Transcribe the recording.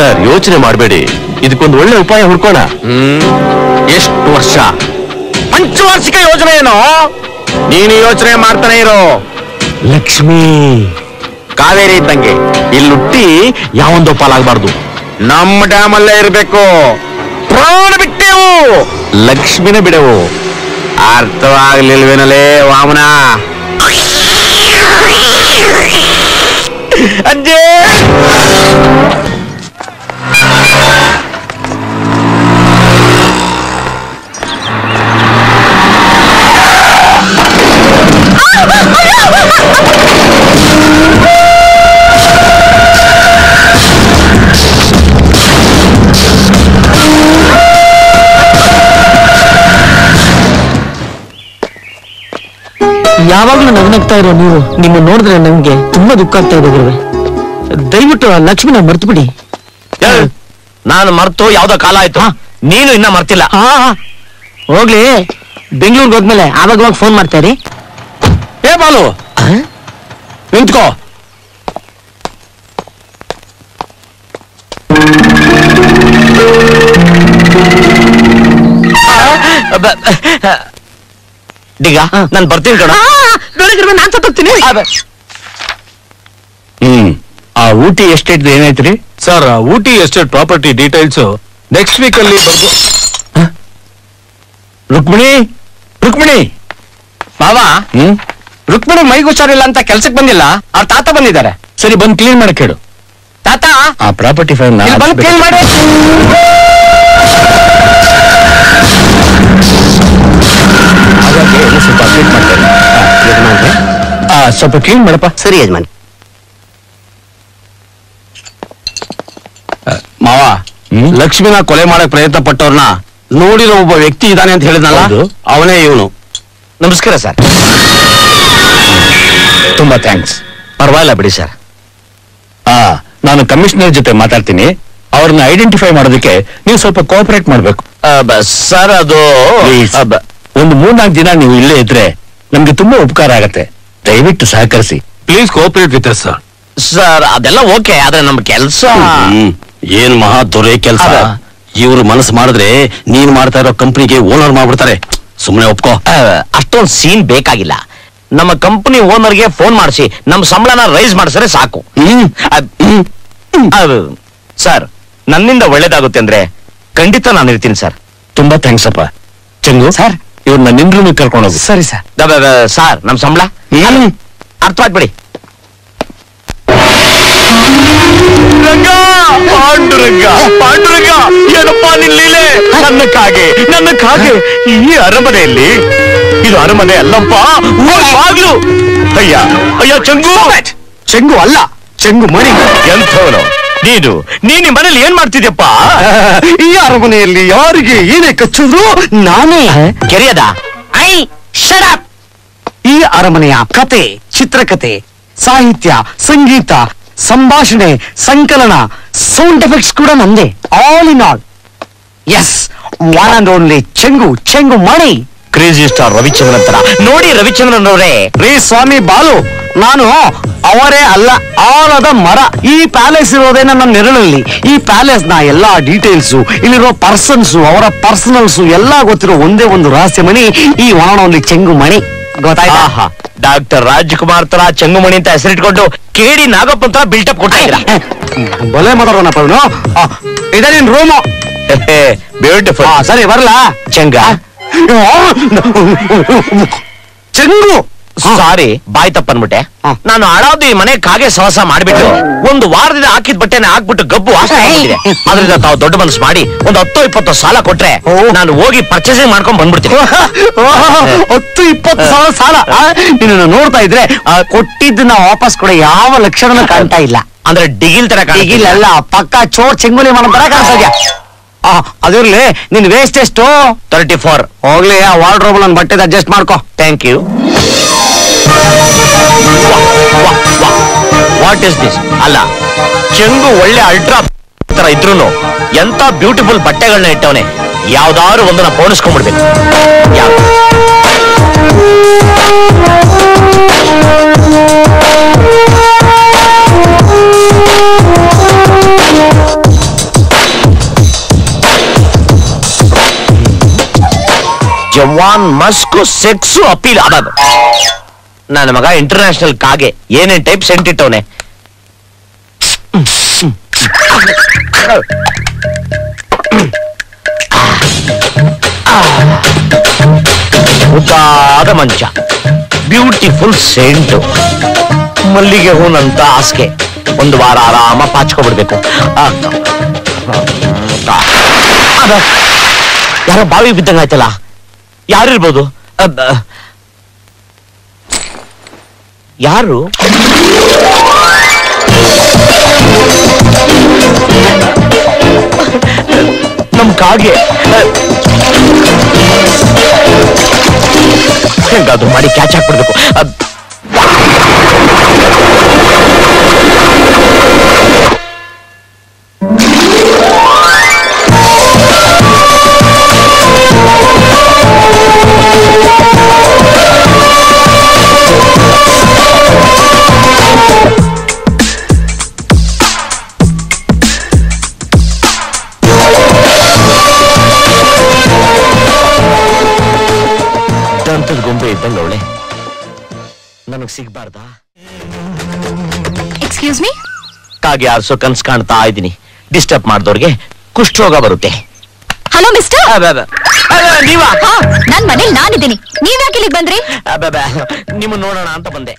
Sir ಯೋಚನೆ ಮಾಡಬೇಡಿ, ಇದಕ್ಕೊಂದು ಒಳ್ಳೆ ಉಪಾಯ ಹುಡ್ಕೋಣ. ಎಷ್ಟು ವರ್ಷ? ಪಂಚವಾರ್ಷಿಕ ಯೋಜನೆ ಏನೋ? ನೀನು ಯೋಚನೆ ಮಾಡ್ತಾನೆ ಇರೋ. ಲಕ್ಷ್ಮಿ ಕಾವೇರಿ ಇದ್ದಂಗೆ ಇಲ್ಲಿ ಹುಟ್ಟಿ ಯಾವೊಂದು ಪಾಲಾಗಬಾರ್ದು. ನಮ್ಮ ಡ್ಯಾಮ್ ಅಲ್ಲೇ ಇರ್ಬೇಕು. ಪ್ರಾಣ ಬಿಟ್ಟೆವು, ಲಕ್ಷ್ಮಿನ ಬಿಡೆವು. ಅರ್ಥವಾಗ್ಲಿಲ್ವೇನಲೇ ವಾಮನ? ಅಜ್ಜೇ ಯಾವಾಗ್ಲೂ ನಗ್ನಗ್ತಾ ಇರೋ ನೀವು, ನಿಮ್ಮ ನೋಡಿದ್ರೆ ನಮ್ಗೆ ತುಂಬಾ ದುಃಖ ಆಗ್ತಾ ಇದೆ ಗುರುವೆ. ದಯವಿಟ್ಟು ಆ ಲಕ್ಷ್ಮಿನ ಮರ್ತು ಬಿಡಿ. ನಾನು ಮರ್ತು ಯಾವ್ದೋ ಕಾಲ ಆಯ್ತು, ನೀನು ಇನ್ನ ಮರ್ತಿಲ್ಲ. ಹೋಗ್ಲಿ, ಬೆಂಗಳೂರಿಗೆ ಹೋದ್ಮೇಲೆ ಆವಾಗ ಫೋನ್ ಮಾಡ್ತಾರೆ. ಏ ಬಾಲು, ನಿಂತ್ಕೋ. ದಿಗ ನಾನು ಬರ್ತೀನಿ ಕಣ. ನಾನ್ ಸತ್ತೋಗ್ತೀನಿ. ಆ ಊಟಿ ಎಸ್ಟೇಟ್ ಏನಾಯ್ತ್ರಿ? Sir, Ooty estate property details next week ಅಲ್ಲಿ ಬರ್ದು. ರುಕ್ಮಿಣಿ, ರುಕ್ಮಿಣಿ ಮಾವ, ರುಕ್ಮಿಣಿ ಮೈಗೆ ಹುಷಾರಿಲ್ಲ ಅಂತ ಕೆಲ್ಸಕ್ಕೆ ಬಂದಿಲ್ಲ. ಅವ್ರ ತಾತ ಬಂದಿದ್ದಾರೆ. ಸರಿ, ಬಂದು ಕ್ಲೀನ್ ಮಾಡಕ್ ಹೇಳು. ತಾತ, ಆ ಪ್ರಾಪರ್ಟಿ ಫೈಲ್ ಬಂದು ಕ್ಲೀನ್ ಮಾಡಿ. ಸ್ವಲ್ಪ ಅಪ್ಡೇಟ್ ಮಾಡ್ತಾರೆ. ಸ್ವಲ್ಪ ಕ್ಲೀನ್ ಮಾಡಪ್ಪ. ಸರಿ ಯಜಮಾನ್. ಮಾವ, ಲಕ್ಷ್ಮಿನ ಕೊಲೆ ಮಾಡಕ್ ಪ್ರಯತ್ನ ಪಟ್ಟವ್ರನ್ನ ನೋಡಿರೋ ಒಬ್ಬ ವ್ಯಕ್ತಿ ಇದ್ದಾನೆ ಅಂತ ಹೇಳಿದ್ನಲ್ಲ, ಅವನೇ ಇವನು. ನಮಸ್ಕಾರ ಸರ್. ತುಂಬಾ ಥ್ಯಾಂಕ್ಸ್. ಪರವಾಗಿಲ್ಲ ಬಿಡಿ ಸರ್. ನಾನು ಕಮಿಷನರ್ ಜೊತೆ ಮಾತಾಡ್ತೀನಿ. ಅವ್ರನ್ನ ಐಡೆಂಟಿಫೈ ಮಾಡೋದಕ್ಕೆ ನೀವು ಸ್ವಲ್ಪ ಕೋಆಪರೇಟ್ ಮಾಡ್ಬೇಕು. ಸರ್, ಅದು ಒಂದು 3-4 ದಿನ ನೀವು ಇಲ್ಲೇ ಇದ್ರೆ ನಮ್ಗೆ ತುಂಬಾ ಉಪಕಾರ ಆಗತ್ತೆ. ದಯವಿಟ್ಟು ಸಹಕರಿಸಿ. Please cooperate with us. Sir, ಅದೆಲ್ಲ ಓಕೆ, ಆದ್ರೆ ನಮ್ ಕೆಲ್ಸ. ಏನ್ ಮಹಾ ದೊರೆ ಕೆಲಸ. ಇವ್ರು ಮನಸ್ಸು ಮಾಡಿದ್ರೆ ನೀನ್ ಮಾಡ್ತಾ ಇರೋ ಕಂಪ್ನಿಗೆ ಓನರ್ ಮಾಡ್ಬಿಡ್ತಾರೆ. ಸುಮ್ಮನೆ ಒಪ್ಕೋ. ಅಷ್ಟೊಂದು ಸೀನ್ ಬೇಕಾಗಿಲ್ಲ. ನಮ್ಮ ಕಂಪನಿ ಓನರ್ಗೆ ಫೋನ್ ಮಾಡಿಸಿ ನಮ್ಮ ಸಂಬಳನ ರೈಸ್ ಮಾಡಿಸಿದ್ರೆ ಸಾಕು. ಸರ್, ನನ್ನಿಂದ ಒಳ್ಳೇದಾಗುತ್ತೆ ಅಂದ್ರೆ ಖಂಡಿತ ನಾನು ಇರ್ತೀನಿ ಸರ್. ತುಂಬಾ ಥ್ಯಾಂಕ್ಸ್ ಅಪ್ಪ. ಚಂಗು ಸರ್, ಇವ್ರನ್ನ ನಿನ್ ರೂಮಿಗೆ ಕರ್ಕೊಂಡು ಹೋಗು. ಸರಿ ಸರ್. ಸರ್, ನಮ್ ಸಂಬಳ ಅರ್ಥವಾಗ್ಬಿಡಿ. ಪಾಂಡುರಂಗ, ಪಾಂಡುರಂಗ, ಏನಪ್ಪ ನಿನ್ ಲೀಲೆ? ನನ್ನ ಕಾಗೆ ಈ ಅರಮನೆಯಲ್ಲಿ. ಇದು ಅರಮನೆ ಅಲ್ಲಪ್ಪ, ಬಾಗ್ಲು. ಅಯ್ಯ ಅಯ್ಯ, ಚೆಂಗು ಅಲ್ಲ, ಚೆಂಗು ಮಣಿ. ಎಂಥವನು ನೀನು ಮನೇಲಿ ಏನ್ ಮಾಡ್ತಿದ್ಯಪ್ಪ? ಈ ಅರಮನೆಯಲ್ಲಿ ಯಾರಿಗೆ ಏನೇ ಕಚ್ಚಿದ್ರು ನಾನೇ. ಕೆರೆಯದ ಈ ಅರಮನೆಯ ಕತೆ, ಚಿತ್ರಕತೆ, ಸಾಹಿತ್ಯ, ಸಂಗೀತ, ಸಂಭಾಷಣೆ, ಸಂಕಲನ, ಸೌಂಡ್ ಎಫೆಕ್ಟ್ಸ್ ಕೂಡ ನಂದೆ. All in all. Yes, one and only Chengu Mani. Crazy star Ravichandran ತರ ನೋಡಿ. ರವಿಚಂದ್ರನ್ ಅವರೇ, ರೀ ಸ್ವಾಮಿ ಬಾಲು, ನಾನು ಅವರೇ ಅಲ್ಲ, ಆಲದ ಮರ. ಈ ಪ್ಯಾಲೇಸ್ ಇರೋದೇ ನನ್ನ ನೆರಳಲ್ಲಿ. ಈ ಪ್ಯಾಲೇಸ್ ನ ಎಲ್ಲಾ ಡೀಟೇಲ್ಸ್, ಇಲ್ಲಿರೋ ಪರ್ಸನ್ಸ್, ಅವರ ಪರ್ಸನಲ್ಸ್ ಎಲ್ಲ ಗೊತ್ತಿರೋ ಒಂದೇ ಒಂದು ರಹಸ್ಯ ಮಣಿ ಈ ಒನ್ ಅಂಡ್ ಓನ್ಲಿ ಚೆಂಗು ಮಣಿ. ಗೊತ್ತಾಯ್ತಾ? ಡಾಕ್ಟರ್ ರಾಜ್ಕುಮಾರ್ ತರ ಚೆಂಗುಮಣಿ ಅಂತ ಹೆಸರಿಟ್ಕೊಂಡು ಕೇಡಿ ನಾಗಪ್ಪ ಅಂತ ಬಿಲ್ಟಪ್ ಕೊಡ್ತಾ ಇದ್ದೀರಾ. ಬಲೆ ಮಾತಾಡೋಣಪ್ಪ. ಇದೇ ನಿನ್ ರೂಮು. ಬ್ಯೂಟಿಫುಲ್. ಸರಿ, ಬರ್ಲಾ? ಚೆಂಗ ಚೆಂಗು. ಸಾರಿ, ಬಾಯ್ ತಪ್ಪನ್ಬಿಟ್ಟೆ. ನಾನು ಅಳಾದು ಈ ಮನೆ ಕಾಗೆ ಸಹವಾಸ ಮಾಡ್ಬಿಟ್ಟು 1 ವಾರದಿಂದ ಹಾಕಿದ ಬಟ್ಟೆನ ಹಾಕ್ಬಿಟ್ಟು ಗಬ್ಬು ಅದರಿಂದ ತಾವು ದೊಡ್ಡ ಮನಸ್ಸು ಮಾಡಿ ಒಂದು 10-20 ಸಾಲ ಕೊಟ್ರೆ ನಾನು ಹೋಗಿ ಪರ್ಚೇಸಿಂಗ್ ಮಾಡ್ಕೊಂಡ್ ಬಂದ್ಬಿಡ್ತೀನಿ. 10-20 ಸಾವಿರ ಸಾಲ? ನಿನ್ನ ನೋಡ್ತಾ ಇದ್ರೆ ಕೊಟ್ಟಿದ್ದನ್ನ ವಾಪಸ್ ಕೂಡ ಯಾವ ಲಕ್ಷಣನೂ ಕಾಣ್ತಾ ಇಲ್ಲ. ಅಂದ್ರೆ ಡಿಗಿಲ್ ತರ ಡಿಗಿಲ್ ಅಲ್ಲ, ಪಕ್ಕ ಚೋರ್ ಚೆಂಗುಲಿ ಮಾಡೋ ತರ ಕಾಣ್ತಾ ಇದ್ಯಾ. ಅದಿರ್ಲಿ, ನಿನ್ ವೇಸ್ಟ್ ಎಷ್ಟು? 34. ಹೋಗ್ಲಿ, ಆ ವಾರ್ಡ್ರೋಬ್ ನನ್ನ ಬಟ್ಟೆದ ಅಡ್ಜಸ್ಟ್ ಮಾಡ್ಕೋ. Thank you. What is this? ಅಲ್ಲ, ಚೆಂಗು ಒಳ್ಳೆ ಅಲ್ಟ್ರಾ ತರ ಇದ್ರು ಎಂತ ಬ್ಯೂಟಿಫುಲ್ ಬಟ್ಟೆಗಳನ್ನ ಇಟ್ಟವನೆ. ಯಾವ್ದಾದ್ರು ಒಂದನ್ನ ಪೋಣಿಸ್ಕೊಂಡ್ಬಿಡ್ಬೇಕು. ಜವಾನ್ ಮಸ್ಕು ಸೆಕ್ಸು ಅಪೀಲ್ ಅದ ನನ್ನ ಮಗ ಇಂಟರ್ನ್ಯಾಷನಲ್ ಕಾಗೆ ಏನೇನ್ ಟೈಪ್ ಸೆಂಟ್ ಇಟ್ಟವನೆ. ಉದ್ದಾದ ಮಂಚ, ಬ್ಯೂಟಿಫುಲ್ ಸೆಂಟು, ಮಲ್ಲಿಗೆ ಹೂನಂತ ಹಾಸಿಗೆ. ಒಂದು ವಾರ ಆರಾಮ ಪಾಚ್ಕೊಬಿಡ್ಬೇಕು. ಯಾರೋ ಬಾವಿ ಬಿದ್ದಂಗ ಆಯ್ತಲ್ಲ, ಯಾರಿರ್ಬೋದು? ಯಾರು? ನಮ್ ಕಾಗೆ. ಹೆಂಗಾದ್ರು ಮಾಡಿ ಕ್ಯಾಚ್ ಹಾಕ್ಬಿಡ್ಬೇಕು. ದಂತದ ಗೊಂಬೆ ಇದ್ದಂಗ ಅವಳೆ, ನನಗ್ ಸಿಗ್ಬಾರ್ದಾ? Excuse me. ಕಾಗೆ ಆರ್ಸೋ ಕನ್ಸ್ ಕಾಣ್ತಾ ಇದ್ದೀನಿ. ಡಿಸ್ಟರ್ಬ್ ಮಾಡಿದವ್ರಿಗೆ ಕುಷ್ಠರೋಗ ಬರುತ್ತೆ. Hello mister. ನೀವಾ? ನನ್ ಮನೇಲಿ ನಾನಿದ್ದೀನಿ, ನೀವ್ಯಾಕೆ ಇಲ್ಲಿಗೆ ಬಂದ್ರಿ? ನಿಮ್ಮನ್ನ ನೋಡೋಣ ಅಂತ ಬಂದೆ.